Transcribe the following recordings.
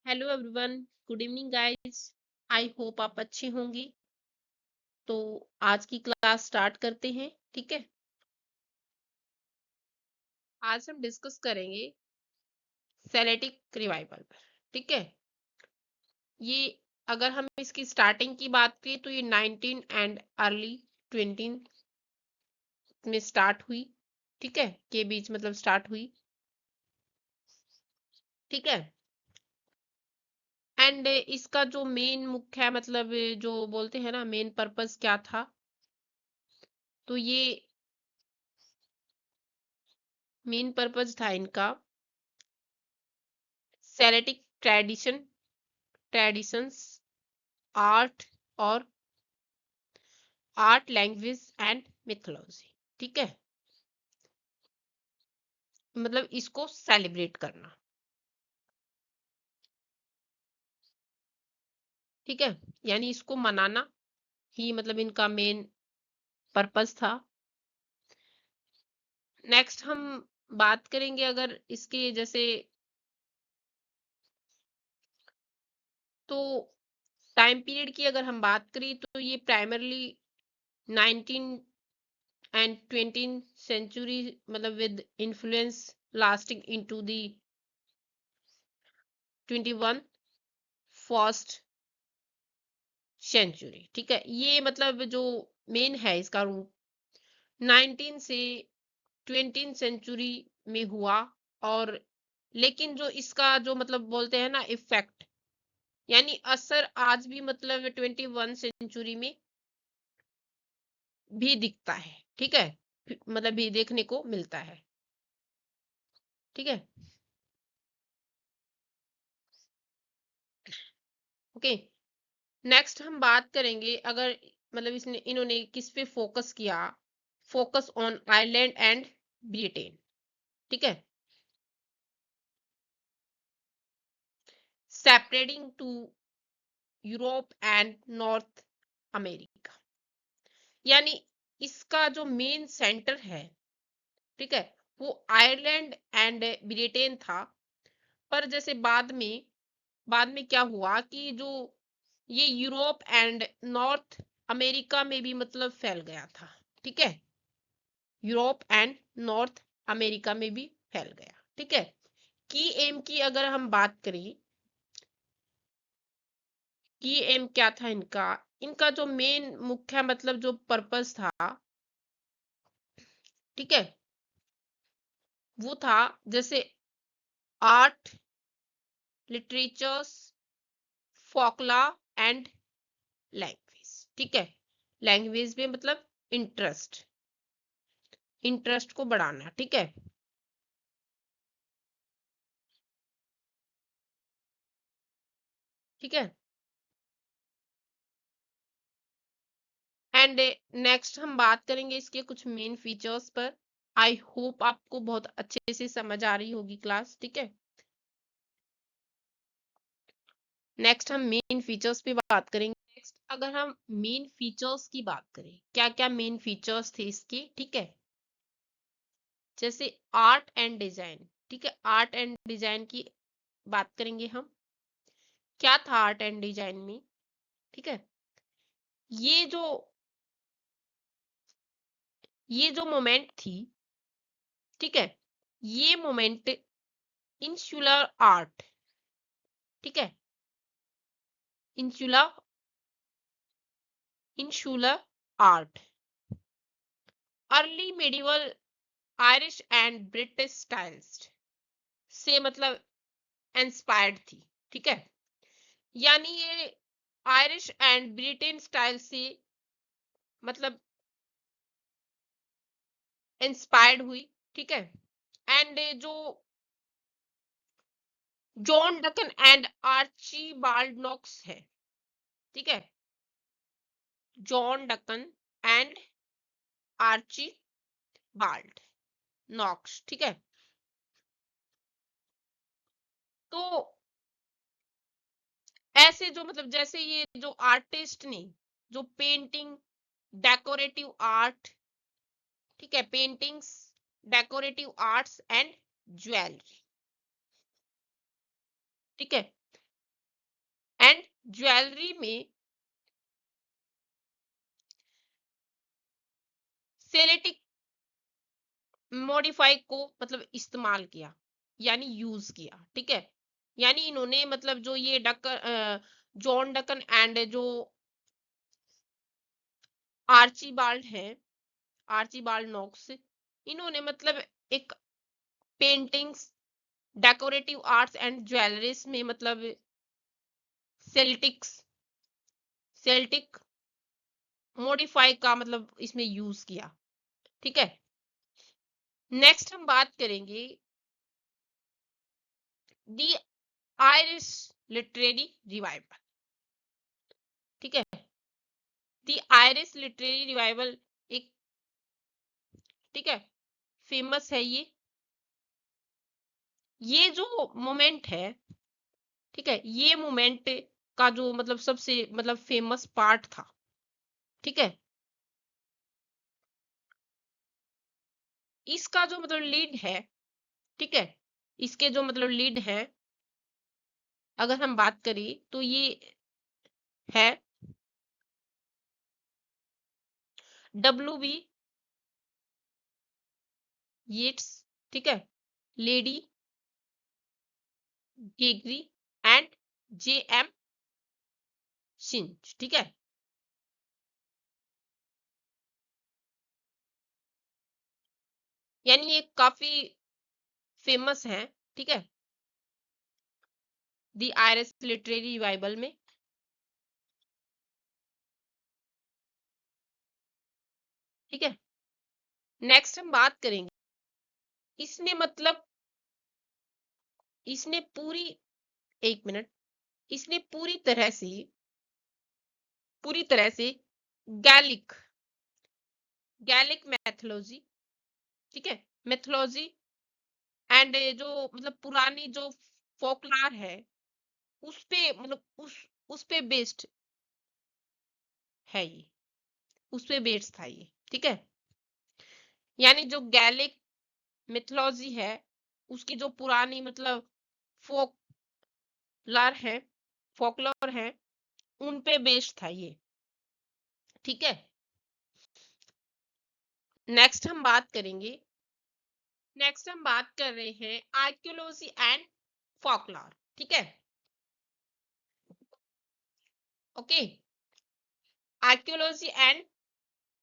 Hello everyone, good evening guys. I hope आप अच्छे होंगे। तो आज की क्लास स्टार्ट करते हैं, ठीक है। आज हम डिस्कस करेंगे सेलेटिक रिवाइवल पर, ठीक है। ये अगर हम इसकी स्टार्टिंग की बात करें तो ये 19 एंड अर्ली 20 में स्टार्ट हुई, ठीक है, के बीच मतलब स्टार्ट हुई, ठीक है। एंड इसका जो मेन मुख्य मतलब जो बोलते हैं ना मेन पर्पस क्या था, तो ये मेन पर्पस था इनका सेलेटिक ट्रेडिशंस, आर्ट और आर्ट, लैंग्वेज एंड मिथोलॉजी, ठीक है। मतलब इसको सेलिब्रेट करना, ठीक है, यानी इसको मनाना ही मतलब इनका मेन पर्पस था। नेक्स्ट हम बात करेंगे अगर इसके जैसे, तो टाइम पीरियड की अगर हम बात करें तो ये प्राइमरली 19 एंड 20 सेंचुरी मतलब with influence lasting into the 21 first century, ठीक है। ये मतलब जो मेन है इसका रूट 19 से 20 सेंचुरी में हुआ। और लेकिन जो इसका जो मतलब बोलते हैं ना इफेक्ट, यानी असर आज भी मतलब 21 सेंचुरी में भी दिखता है, ठीक है, मतलब भी देखने को मिलता है, ठीक है। ओके, नेक्स्ट हम बात करेंगे अगर मतलब इसने इन्होंने किस पे फोकस किया। Focus on Ireland and Britain, ठीक है, separating to Europe and North America. यानी इसका जो मेन सेंटर है, ठीक है, वो आयरलैंड एंड ब्रिटेन था। पर जैसे बाद में क्या हुआ कि जो ये यूरोप एंड नॉर्थ अमेरिका में भी मतलब फैल गया था, ठीक है। यूरोप एंड नॉर्थ अमेरिका में भी फैल गया, ठीक है। की एम की अगर हम बात करें, की एम क्या था इनका, इनका जो मेन मुख्य मतलब जो पर्पस था, ठीक है, वो था जैसे आर्ट, लिटरेचर्स, फोकला एंड लैंग्वेज, ठीक है। लैंग्वेज में मतलब इंटरेस्ट को बढ़ाना, ठीक है। ठीक है, एंड नेक्स्ट हम बात करेंगे इसके कुछ मेन फीचर्स पर। आई होप आपको बहुत अच्छे से समझ आ रही होगी क्लास, ठीक है। नेक्स्ट हम मेन फीचर्स पे बात करेंगे। नेक्स्ट अगर हम मेन फीचर्स की बात करें, क्या क्या मेन फीचर्स थे इसके, ठीक है। जैसे आर्ट एंड डिजाइन, ठीक है, आर्ट एंड डिजाइन की बात करेंगे हम। क्या था आर्ट एंड डिजाइन में, ठीक है। ये जो ये जो मोमेंट थी, ठीक है, ये मोमेंट इंसुलर आर्ट, ठीक है, insular insular art, early medieval Irish and British styles से मतलब इंस्पायर्ड थी, ठीक है। यानी ये आयरिश एंड ब्रिटेन स्टाइल से मतलब इंस्पायर्ड हुई, ठीक है। एंड जो John Duncan and Archibald Knox है, ठीक है, John Duncan and Archibald Knox, ठीक है। तो ऐसे जो मतलब जैसे ये जो आर्टिस्ट ने जो पेंटिंग, डेकोरेटिव आर्ट, ठीक है, paintings, decorative arts and jewellery, ठीक है, ज्वेलरी में सेलेटिक मॉडिफाई को मतलब इस्तेमाल किया, यानी यूज किया, ठीक है। यानी इन्होंने मतलब जो ये डकर जॉन डकन एंड जो आर्चीबाल्ड है, आर्चीबाल्ड नॉक्स, इन्होंने मतलब एक paintings, decorative arts and jewelleries में मतलब सेल्टिक्स सेल्टिक मॉडिफाई का मतलब इसमें यूज किया, ठीक है। नेक्स्ट हम बात करेंगे दी आयरिश लिटरेरी रिवाइवल, ठीक है। दी आयरिश लिटरेरी रिवाइवल एक, ठीक है, फेमस है ये जो मोमेंट है, ठीक है, ये मोमेंट का जो मतलब सबसे मतलब फेमस पार्ट था, ठीक है। इसका जो मतलब लीड है, ठीक है, इसके जो मतलब लीड है, अगर हम बात करें तो ये है डब्ल्यू बी येट्स, ठीक है, लेडी गेगरी एंड जे एम शिंच, ठीक है। यानी ये काफी फेमस है, ठीक है, दी आयरिश लिटरेरी रिवाइवल में, ठीक है। नेक्स्ट हम बात करेंगे, इसने मतलब इसने पूरी, एक मिनट, इसने पूरी तरह से गैलिक गैलिक मैथोलॉजी, ठीक है, मैथोलॉजी एंड जो मतलब पुरानी जो फोकलार है उस पे मतलब उस पे बेस्ड है ये, उस पे बेस्ड था ये, ठीक है। यानी जो गैलिक मिथोलॉजी है उसकी जो पुरानी मतलब फोकलर है फोकलर है उन पे बेस्ड था ये, ठीक है। नेक्स्ट हम बात करेंगे, नेक्स्ट हम बात कर रहे हैं आर्कियोलॉजी एंड फोकलॉर, ठीक है, ओके। आर्कियोलॉजी एंड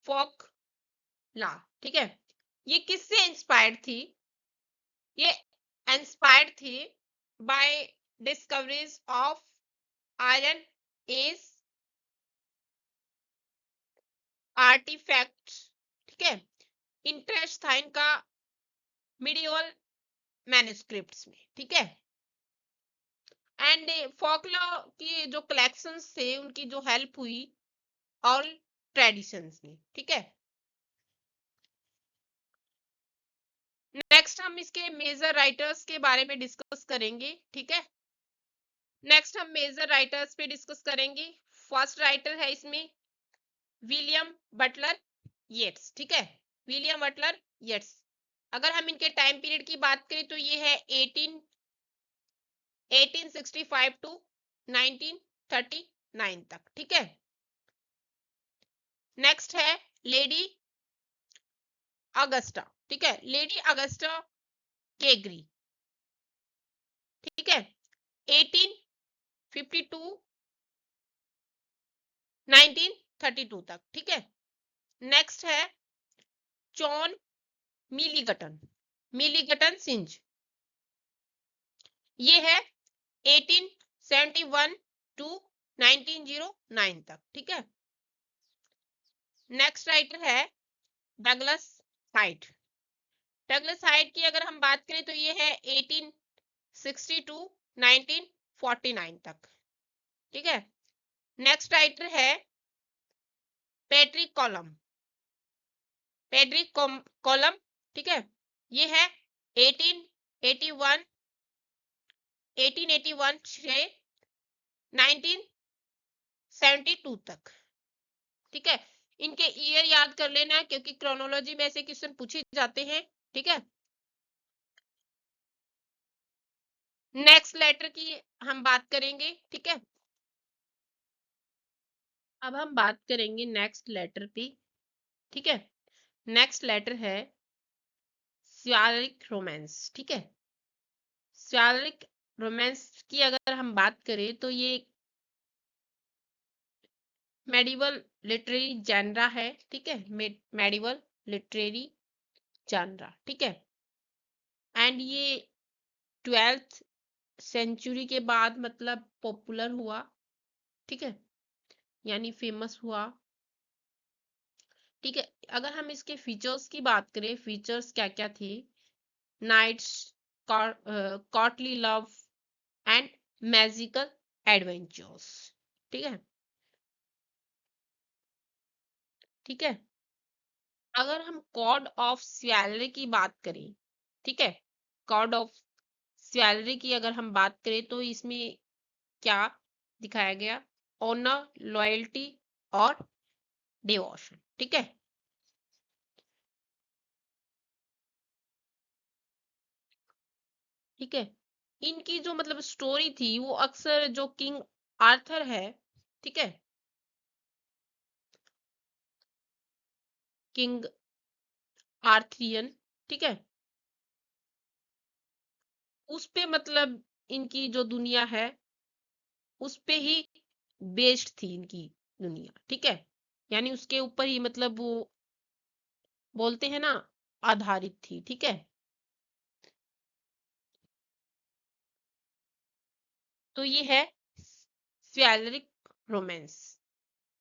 फोकलॉर, ठीक है। ये किससे इंस्पायर्ड थी, ये इंस्पायर्ड थी by discoveries of Iron Age artifacts, ठीक है। इंटरेस्ट था इनका मिडिवल मैन्युस्क्रिप्ट्स में, ठीक है। एंड फोकलॉर की जो कलेक्शंस थे उनकी जो हेल्प हुई ऑल ट्रेडिशंस में, ठीक है। नेक्स्ट हम इसके मेजर राइटर्स के बारे में डिस्कस करेंगे, ठीक है। नेक्स्ट हम मेजर राइटर्स पे डिस्कस करेंगे। फर्स्ट राइटर है इसमें विलियम बटलर येट्स, ठीक है, विलियम बटलर येट्स। अगर हम इनके टाइम पीरियड की बात करें तो ये है 1865 टू 1939 तक, ठीक है। नेक्स्ट है लेडी अगस्टा, ठीक है, लेडी अगस्टा केगरी, ठीक है, 1852 1932 तक, ठीक है। नेक्स्ट है जॉन मिलीगटन, मिलीगटन सिंज, ये है 1871 टू 1909 तक, ठीक है। नेक्स्ट राइटर है डगलस हाइट, डगलस हाइट की अगर हम बात करें तो ये है 1862 1949 तक, ठीक है। नेक्स्ट राइटर है पैट्रिक कॉलम, पैट्रिक कॉलम, ठीक है, ये है 1881 1881 से 1972 तक, ठीक है। इनके ईयर याद कर लेना क्योंकि क्रोनोलॉजी में ऐसे क्वेश्चन पूछे जाते हैं, ठीक है। नेक्स्ट लेटर की हम बात करेंगे, ठीक है। अब हम बात करेंगे नेक्स्ट लेटर पे। ठीक है, नेक्स्ट लेटर है चिवैलरिक रोमांस। ठीक है, चिवैलरिक रोमांस की अगर हम बात करें तो ये मेडिवल लिटरेरी जैनरा है। ठीक है, मेडिवल लिटरेरी जैनरा। ठीक है, एंड ये 12th सेंचुरी के बाद मतलब पॉपुलर हुआ। ठीक है, यानी फेमस हुआ। ठीक है, अगर हम इसके फीचर्स की बात करें, फीचर्स क्या क्या थे? Knights, courtly love and magical adventures. ठीक है, ठीक है। अगर हम कॉर्ड ऑफ स्वेलरी की बात करें, ठीक है, कॉर्ड ऑफ स्वेलरी की अगर हम बात करें तो इसमें क्या दिखाया गया? ऑनर, लॉयल्टी और डिवोशन। ठीक है, ठीक है। इनकी जो मतलब स्टोरी थी वो अक्सर जो किंग आर्थर है, ठीक है, किंग आर्थरियन, ठीक है, उस पे मतलब इनकी जो दुनिया है उस पे ही बेस्ड थी इनकी दुनिया। ठीक है, यानी उसके ऊपर ही मतलब वो बोलते हैं ना, आधारित थी। ठीक है, तो ये है स्वेलरिक रोमांस।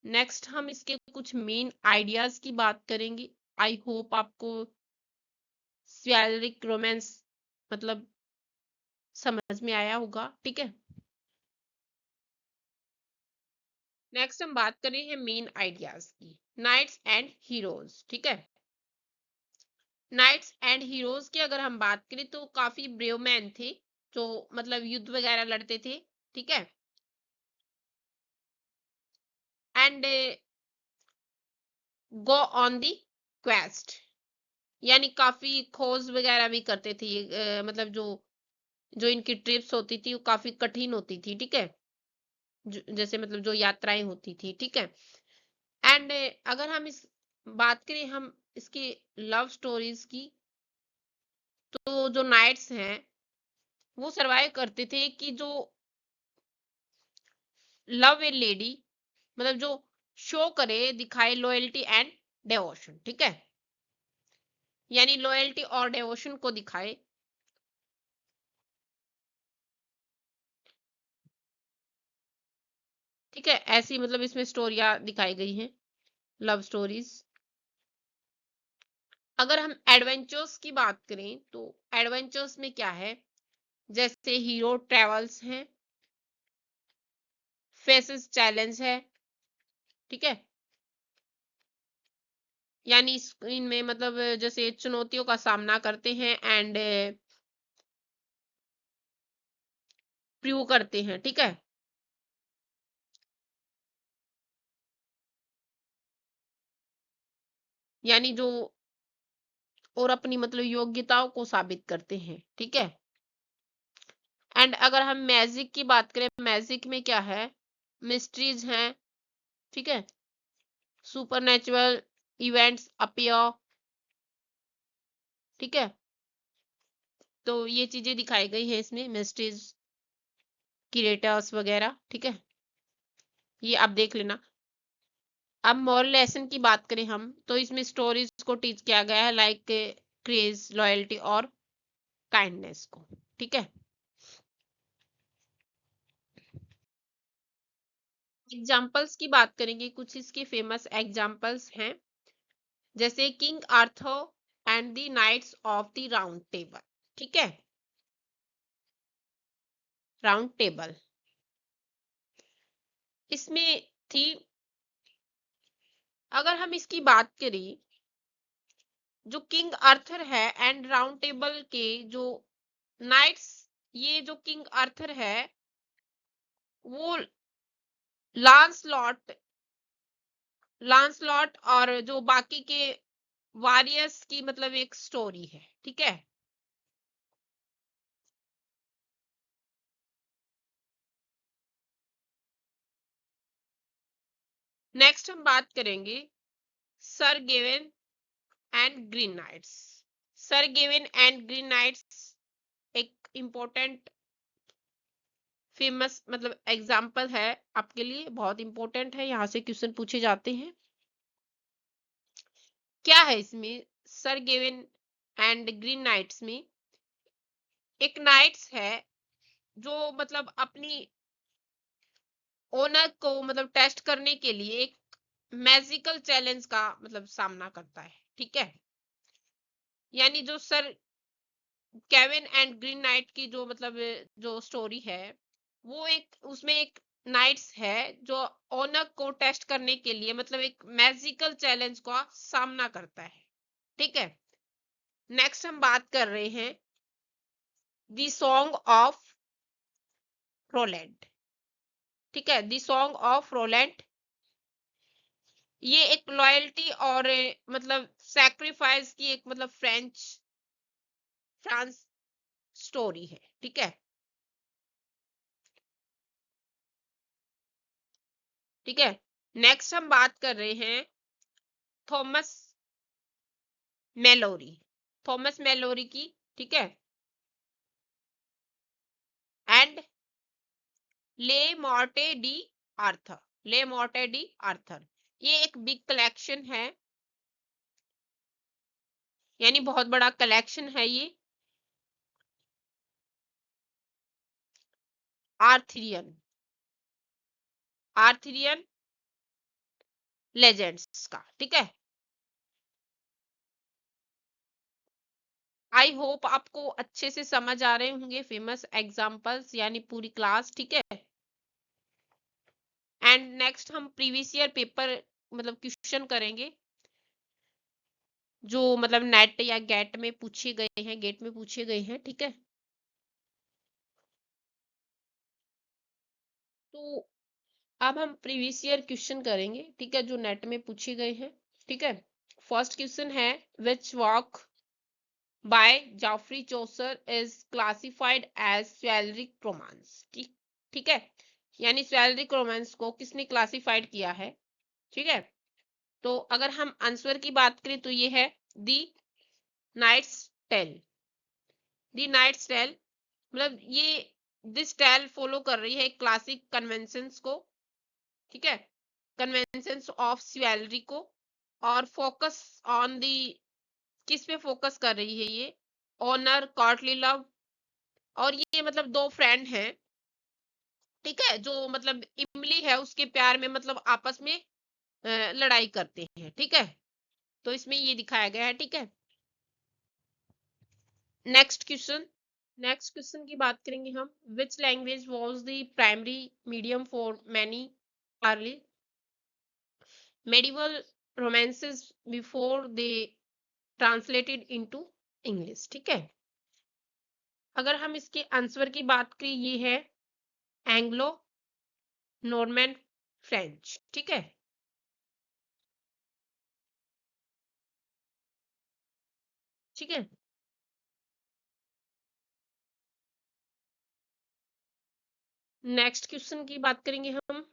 नेक्स्ट हम इसके कुछ मेन आइडियाज की बात करेंगे। आई होप आपको स्वेलरिक रोमांस मतलब समझ में आया होगा। ठीक है, नेक्स्ट हम बात करें हैं मेन आइडियाज की। Knights and heroes. ठीक है, नाइट्स एंड हीरोज की अगर हम बात करें तो काफी ब्रेव मैन थे जो मतलब युद्ध वगैरह लड़ते थे। ठीक है, and go on the quest, यानी काफी खोज वगैरह भी करते थे ये। मतलब जो जो इनकी ट्रिप्स होती थी वो काफी कठिन होती थी। ठीक है, जैसे मतलब जो यात्राएं होती थी। ठीक है, एंड अगर हम इस बात करें हम इसकी लव स्टोरीज की, तो जो नाइट्स हैं वो सरवाइव करते थे कि जो लव ए लेडी मतलब जो शो करे, दिखाए लॉयल्टी एंड डेवोशन। ठीक है, यानी लॉयल्टी और डेवोशन को दिखाए। ठीक है, ऐसी मतलब इसमें स्टोरियां दिखाई गई हैं, लव स्टोरीज। अगर हम एडवेंचर्स की बात करें तो एडवेंचर्स में क्या है? जैसे हीरो ट्रेवल्स हैं, फेसेस चैलेंज है। ठीक है, यानी इनमें मतलब जैसे चुनौतियों का सामना करते हैं एंड प्रूव करते हैं। ठीक है, यानी जो और अपनी मतलब योग्यताओं को साबित करते हैं। ठीक है, एंड अगर हम मैजिक की बात करें, मैजिक में क्या है? मिस्ट्रीज हैं। ठीक है, सुपरनेचुरल इवेंट्स अपीयर। ठीक है, तो ये चीजें दिखाई गई है इसमें, मिस्ट्रीज, क्रिएटर्स वगैरह। ठीक है, ये आप देख लेना। अब मॉरल लेसन की बात करें हम तो इसमें स्टोरीज को टीच किया गया है, लाइक क्रेज, लॉयल्टी और काइंडनेस को। ठीक है, एग्जाम्पल्स की बात करेंगे, कुछ इसके फेमस एग्जाम्पल्स हैं, जैसे King Arthur and the knights of the round table. ठीक है, राउंड टेबल इसमें थी। अगर हम इसकी बात करें, जो किंग आर्थर है एंड राउंड टेबल के जो नाइट्स, ये जो किंग आर्थर है वो लांसलॉट लांसलॉट और जो बाकी के वॉरियर्स की मतलब एक स्टोरी है। ठीक है, नेक्स्ट हम बात करेंगे sir Gawain and Green Knights. Sir Gawain and Green Knights एक इम्पोर्टेंट फेमस मतलब एग्जाम्पल है आपके लिए, बहुत इंपॉर्टेंट है, यहाँ से क्वेश्चन पूछे जाते हैं। क्या है इसमें sir Gawain and Green Knights में? एक नाइट्स है जो मतलब अपनी ओनर को मतलब टेस्ट करने के लिए एक मैजिकल चैलेंज का मतलब सामना करता है, ठीक है। यानी जो sir Kevin and green night की जो मतलब जो स्टोरी है, वो एक उसमें एक नाइट्स है जो ओनर को टेस्ट करने के लिए मतलब एक मैजिकल चैलेंज का सामना करता है, ठीक है। नेक्स्ट हम बात कर रहे हैं दी सॉन्ग ऑफ रोलैंड, ठीक है। दी सॉन्ग ऑफ रोलैंड ये एक लॉयल्टी और मतलब सैक्रिफाइस की एक मतलब फ्रांस स्टोरी है, ठीक है। ठीक है, नेक्स्ट हम बात कर रहे हैं थॉमस मेलोरी, थॉमस मेलोरी की, ठीक है। एंड ले मॉर्टे डी आर्थर, ले मॉर्टे डी आर्थर ये एक बिग कलेक्शन है, यानी बहुत बड़ा कलेक्शन है ये आर्थरियन आर्थरियन लेजेंड्स का, ठीक है। आई होप आपको अच्छे से समझ आ रहे होंगे फेमस एग्जांपल्स यानी पूरी क्लास, ठीक है। एंड नेक्स्ट हम प्रीवियस ईयर पेपर मतलब क्वेश्चन करेंगे जो मतलब नेट या गेट में पूछे गए हैं, गेट में पूछे गए हैं, ठीक है। तो अब हम प्रीवियस ईयर क्वेश्चन करेंगे, ठीक है, जो नेट में पूछे गए हैं, ठीक है। फर्स्ट क्वेश्चन है which work by Geoffrey Chaucer is classified as chivalric romance, ठीक ठीक है। यानी स्वैलरिक रोमांस को किसने क्लासिफाइड किया है, ठीक है। तो अगर हम आंसर की बात करें तो ये है दी नाइट्स टेल, दी नाइट्स टेल मतलब ये दिस टेल फॉलो कर रही है क्लासिक कन्वेंशंस को, ठीक है, कन्वेंशंस ऑफ स्वेलरी को, और फोकस ऑन दी किस पे फोकस कर रही है ये ऑनर कॉर्टली लव, और ये मतलब दो फ्रेंड हैं, ठीक है, जो मतलब इमली है उसके प्यार में मतलब आपस में लड़ाई करते हैं, ठीक है। तो इसमें ये दिखाया गया है, ठीक है। नेक्स्ट क्वेश्चन, नेक्स्ट क्वेश्चन की बात करेंगे हम which language was the primary medium for many early medieval romances before they translated into English, ठीक है। अगर हम इसके आंसर की बात करें ये है एंग्लो नॉर्मन फ्रेंच, ठीक है। ठीक है, नेक्स्ट क्वेश्चन की बात करेंगे हम।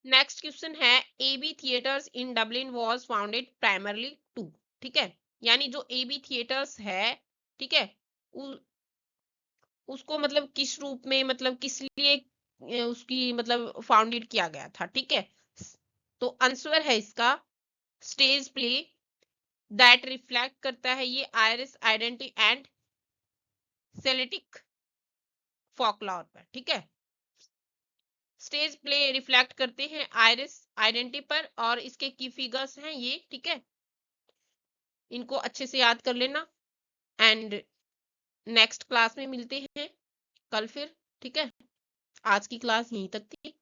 नेक्स्ट क्वेश्चन है Abbey theatres in Dublin was founded primarily to, ठीक है। यानी जो एबी थिएटर्स है, ठीक है, उ, उसको मतलब किस रूप में मतलब किस लिए उसकी मतलब फाउंडेड किया गया था, ठीक है। तो आंसर है इसका स्टेज प्ले दैट रिफ्लेक्ट करता है ये आयरिश आइडेंटिटी एंड सेलेटिक फोकलॉर पर, ठीक है। स्टेज प्ले रिफ्लेक्ट करते हैं आयरिस आइडेंटिटी पर, और इसके की फिगर्स हैं ये, ठीक है। इनको अच्छे से याद कर लेना। एंड नेक्स्ट क्लास में मिलते हैं कल फिर, ठीक है। आज की क्लास यहीं तक थी।